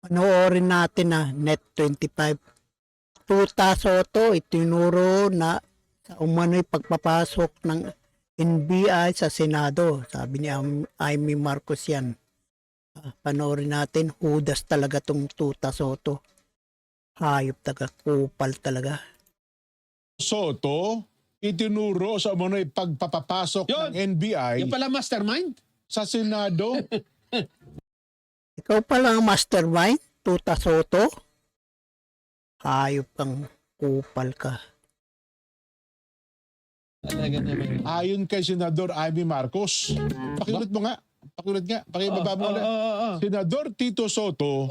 Panoorin natin na Net25. Tuta Soto itinuro na sa umano'y pagpapasok ng NBI sa Senado. Sabi ni Amy Marcos yan. Panoorin natin, hudas talaga tong Tuta Soto. Hayop talaga, kupal talaga. Soto itinuro sa umano'y pagpapapasok Yun. ng NBI Yung pala mastermind? sa Senado. Ikaw pala ang mastermind, Tuta Soto. Hayop kang kupal ka. Talaga naman. Ayon kay Senador Amy Marcos. Pakiulit mo nga. Pakiulit nga. Pakibaba mo ulit. Senador Tito Soto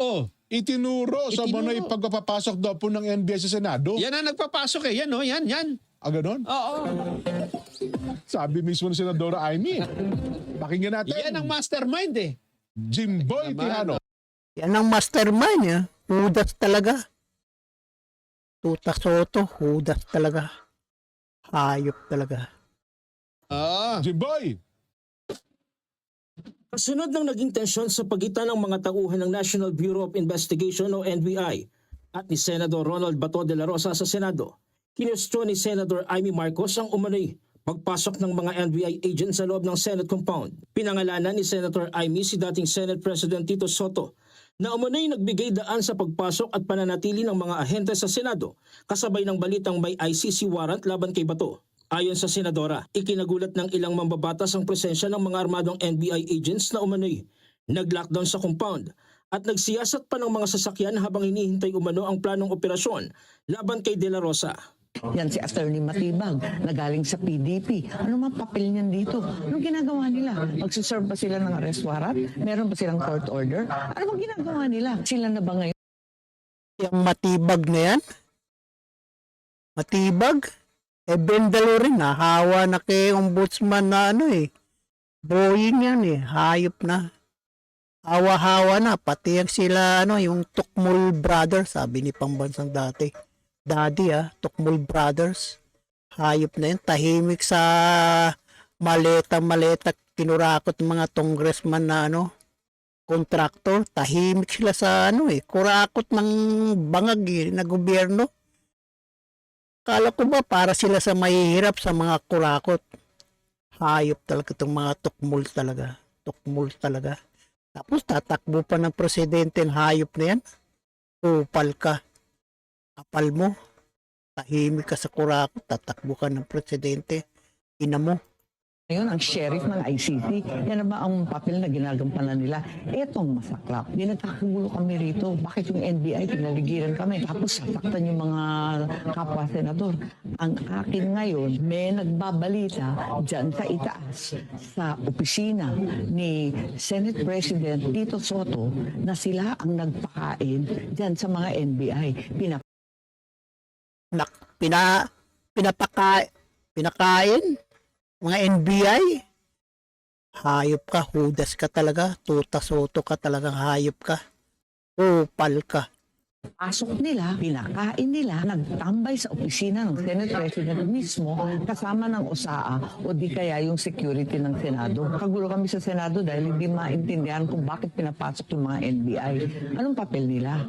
itinuro sa Itinuro. umano'y pagpapapasok daw po ng NBI sa Senado. Yan ang nagpapasok eh. Yan o, yan. Ganon? Oo. Sabi mismo ni Senadora Amy. Pakinggan natin. Yan ang mastermind eh. Jimboy Naman. Tihano. Yan ang mastermind niya. Hudas talaga. Tuta Soto, hudas talaga. Hayop talaga. Jimboy! Kasunod ng naging tensyon sa pagitan ng mga tauhan ng National Bureau of Investigation o NBI at ni Senador Ronald Bato de la Rosa sa Senado, kinwestiyon ni Senator Amy Marcos ang umano'y pagpasok ng mga NBI agents sa loob ng Senate compound. Pinangalanan ni Senator Amy si dating Senate President Tito Soto na umano'y nagbigay daan sa pagpasok at pananatili ng mga ahente sa Senado kasabay ng balitang may ICC warrant laban kay Bato. Ayon sa Senadora, ikinagulat ng ilang mambabatas ang presensya ng mga armadong NBI agents na umano'y nag-lockdown sa compound at nagsiyasat pa ng mga sasakyan habang hinihintay umano ang planong operasyon laban kay De La Rosa. Yan si Attorney Matibag na galing sa PDP. Ano man papel niyan dito? Anong ginagawa nila? Magsiserve ba sila ng arrest warrant? Meron ba silang court order? Ano bang ginagawa nila? Sila na ba ngayon? Yung Matibag na yan? Matibag? Bendalo rin, hawa na kay ombudsman na Boying yan hayop na. Hawa-hawa na, pati yung sila, yung Tukmul Brothers, sabi ni Pambansang Daddy Tukmul Brothers. Hayop na yun, tahimik sa maleta, kinurakot mga congressman na kontraktor, tahimik sila sa kurakot ng bangag na gobyerno. Kala ko ba para sila sa mahihirap sa mga kurakot. Hayop talaga itong mga tukmul talaga. Tukmul talaga. Tapos tatakbo pa ng presidente ang hayop na yan. Upal ka. Kapal mo. Tahimik ka sa kurakot. Tatakbo ka ng presidente. Ina mo. Ngayon, ang sheriff ng ICC, yan na ba ang papel na ginagampanan nila? Etong masaklap. Di nagkakagulo kami rito. Bakit yung NBI, pinaligiran kami? Tapos sasaktan yung mga kapwa senador. Ang akin ngayon, may nagbabalita dyan sa itaas, sa opisina ni Senate President Tito Soto, na sila ang nagpakain dyan sa mga NBI. Pinakain mga NBI. Hayop ka, hudas ka talaga. Tuta Soto ka talagang hayop ka. Upal ka. Pasok nila, pinakain nila, nagtambay sa opisina ng Senate President mismo kasama ng OSAA o di kaya yung security ng Senado. Kagulo kami sa Senado dahil hindi maintindihan kung bakit pinapasok yung mga NBI. Anong papel nila?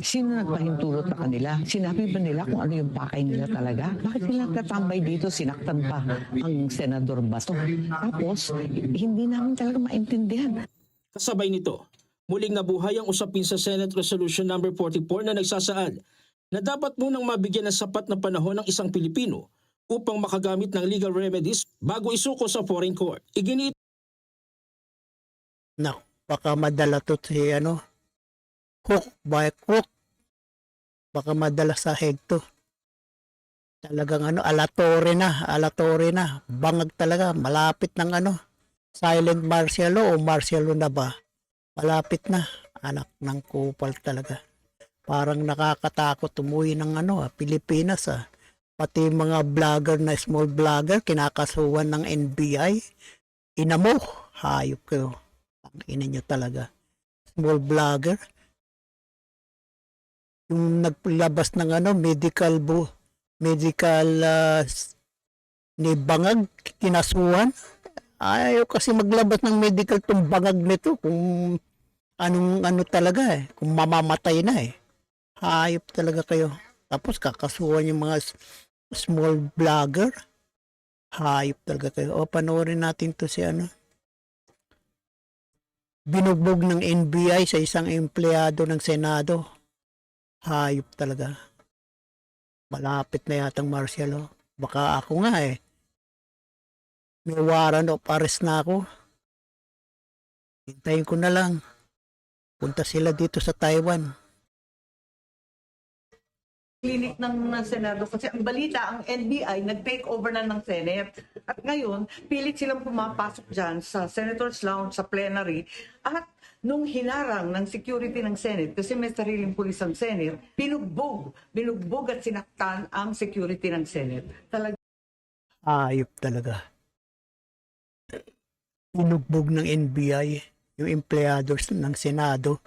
Sino nagpahintulot sa kanila? Sinabi ba nila kung ano yung pakay nila talaga? Bakit sila nagtatambay dito? Sinaktan pa ang Senador Bato. Tapos, hindi namin talaga maintindihan. Kasabay nito, muling nabuhay ang usapin sa Senate Resolution No. 44 na nagsasaad na dapat munang mabigyan ng sapat na panahon ng isang Pilipino upang makagamit ng legal remedies bago isuko sa foreign court. Iginit Baka madala to si hook by crook. Baka madala sa head to. Talagang alatore na. Bangag talaga, malapit ng silent martial law o martial law na ba? Malapit na. Anak ng kupal talaga. Parang nakakatakot umuwi ng Pilipinas Pati mga vlogger na small vlogger, kinakasuhan ng NBI. Ina mo, hayop kayo. Ang ina nyo talaga. Small vlogger. Yung nagpalabas ng medical ni Bangag, kinasuhan. Ayaw kasi maglabas ng medical tong Bangag nito kung anong ano talaga kung mamamatay na Hayop talaga kayo. Tapos kakasuhan yung mga small vlogger. Hayop talaga kayo. O, panoorin natin to si ano. Binugbog ng NBI sa isang empleyado ng Senado. Hayop talaga. Malapit na yatang martial law. Baka ako nga may warrant of arrest na ako. Hintayin ko na lang. Punta sila dito sa Taiwan. Clinic ng Senado kasi ang balita, ang NBI nag-take over na ng Senate. At ngayon, pilit silang pumapasok dyan sa Senator's Lounge, sa plenary. At nung hinarang ng security ng Senate, kasi may sariling pulis ang Senate, binugbog at sinaktan ang security ng Senate. Talaga Hayop talaga. Binugbog ng NBI yung empleyadors ng Senado.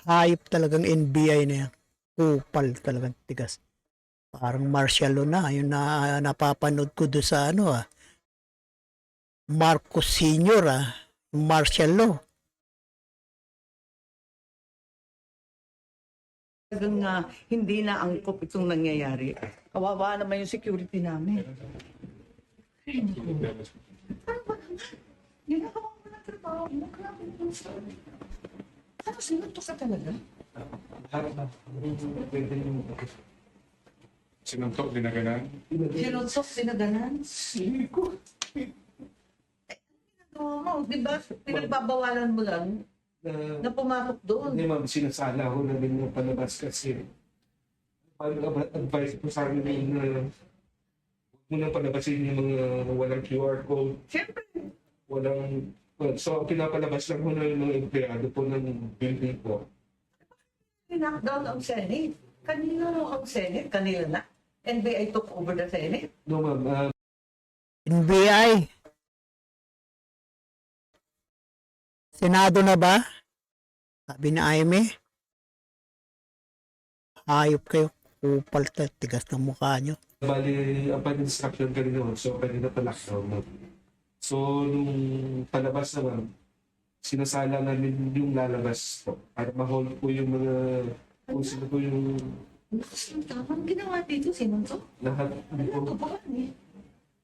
Hayop talagang NBI na yan. Kupal talagang tigas. Parang martial law na. Yung napapanood ko doon sa Marcos Sr. Yung martial law. talagang hindi na angkop itong nangyayari. Kawawa naman yung security namin. Ginagawa mo ng trabaho mo. Grabe mo. Ano, sinunto ka talaga? Sinuntok, dinaganan. Sinuntok, sinaganan? Hindi ko. Ginagawa mo, di ba? Pinagbabawalan mo lang na pumatok doon. Hindi ma'am, sinasala ko na rin yung palabas kasi advice po sa amin na huwag mo nang palabasin yung mga walang QR code, Siyempre, so pinapalabas lang ko na yung mga empleyado po ng building po. knockdown ang Senate. Kanino ang Senate? Kanila na? NBI took over the Senate? No ma'am, NBI. Senado na ba? Sabi ni Aimee. Hayop kayo. Kupal tigas ng mukha nyo. bali, ang pan-instruction ka rin naman, so kanina pa-lockdown ma'am. So, nung palabas naman, sinasala namin yung lalabas po para ma-hold po yung mga kung sino po yung Ang ginawa dito, sinuntok? lahat Ano to ba?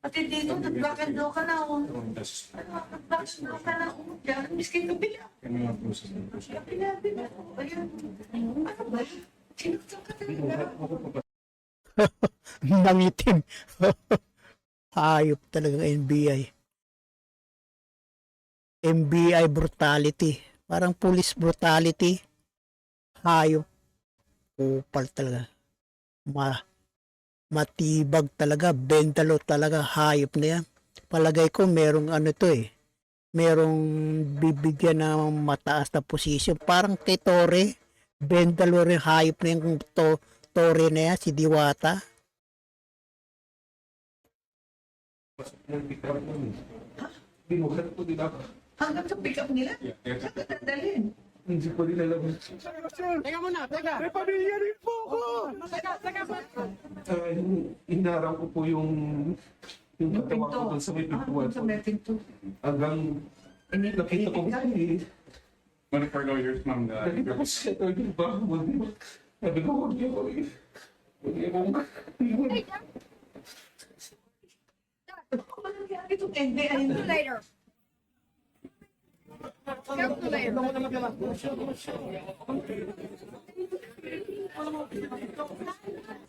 Pati dito, nag-black and blue ka na. Nag-black and blue ka na. Diyan, miskin kabila. Kabila, kabila. Ayan. Ano ba? Sinuntok ka talaga. Nangitim. Hayop talagang NBI. NBI brutality. Parang police brutality. Hayop. Kupal talaga. Matibag talaga. Bendalo talaga. Hayop na yan. Palagay ko merong merong bibigyan ng mataas na posisyon. Parang kay Torre. Bendalo rin hayop na yung Torre na yan. Si Diwata. ng pick-up namin. Binuhat po din ako. Hanggang sa pick-up nila? Saan ka dadalhin? Hindi po din alam. Inaraw ko po yung katawan ko doon sa may pintuan. Sa may pinto. Hanggang nakita ko One of our lawyers, ma'am, nakita ko siya ito yung bago. Sabi ko, huwag niyo ko huwag niyo kong Ano nangyari itong NBI na? Calculator.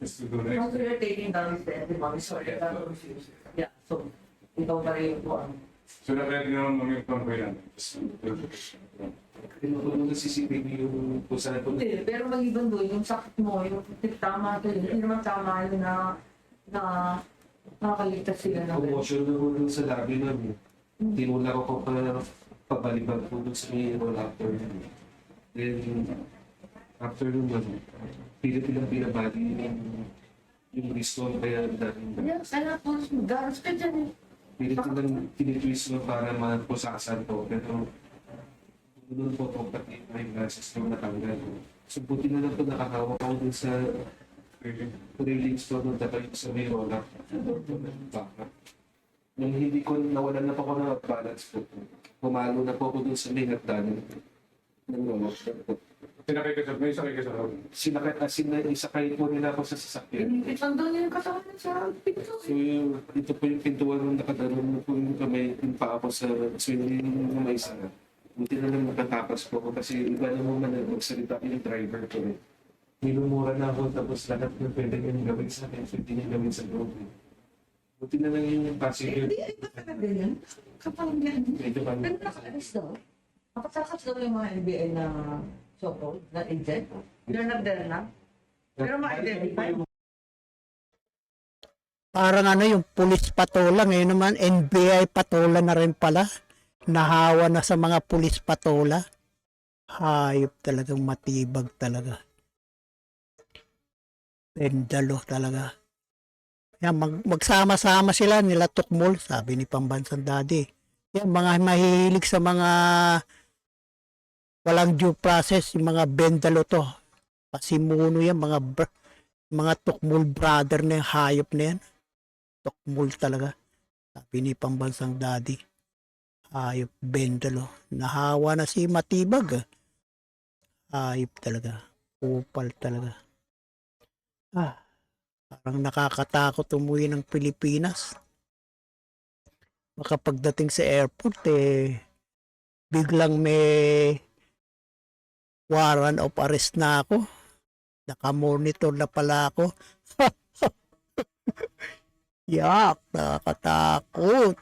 just to do that. Also, you're taking down the antibody, sorry. Yeah, so, ikaw pa rin po ang So, na-ready naman namin yung plan ko yan. tinutulong ng CCTV yung kung saan po. Hindi, pero maliban doon, yung sakit mo, yung tama ito, hindi naman tama yun na nakakaligtas sila na. Commotion na po dun sa lobby namin. Tinula ko pa pabalibag po dun sa may roll after. Then, after nun naman, pilit-pilit binabali yung restore kaya namin. Kaya, sana po, garas ka dyan eh. Pilit-pilit tinitwist mo para mapusasan to. Pero, doon po ito pati may glasses na natanggal. So, buti na lang ito nakakawak ako dun sa railings ko nung tatay sa may roll up. Baka. Nung hindi ko, nawalan na po ako ng balance po. Pumalo na po ako dun sa may hagdanan. Sinakay ka sa, may sakay ka sa loob. Isakay po nila ako sa sasakyan. Itandang niya yung katawan sa pinto. So, ito po yung pintuan nung nakadalon na po yung kamay, yung paa ko sa swing ng may isa. Buti na lang nakatakas po ako kasi iba na naman nagsalita yung driver ko eh. Minumura na ako tapos lahat ng pwede niyang gawin sa akin, pwede niyang gawin sa loob eh. Buti na lang yung passenger. Hindi, ay patagabi yan. Kapag yan. Medyo kami. Pero nakaalis daw. Nakatakas daw yung mga NBI na so-called, na agent. Dinadala na. Pero ma-identify. Parang ano yung pulis patola, ngayon naman NBI patola na rin pala. Nahawa na sa mga pulis patola. Hayop talagang matibag talaga. Pendalo talaga. Yan, magsama-sama sila nila Tukmol, sabi ni Pambansang Daddy. Yan, mga mahihilig sa mga walang due process, yung mga bendalo to. Pasimuno yan, mga Tukmol brother na yung hayop na yan. Tukmol talaga. Sabi ni Pambansang Daddy. Hayop, bendalo. Nahawa na si Matibag. Hayop talaga. Upal talaga. Parang nakakatakot umuwi ng Pilipinas. Baka pagdating sa airport, biglang may warrant of arrest na ako. Nakamonitor na pala ako. Yak, nakakatakot.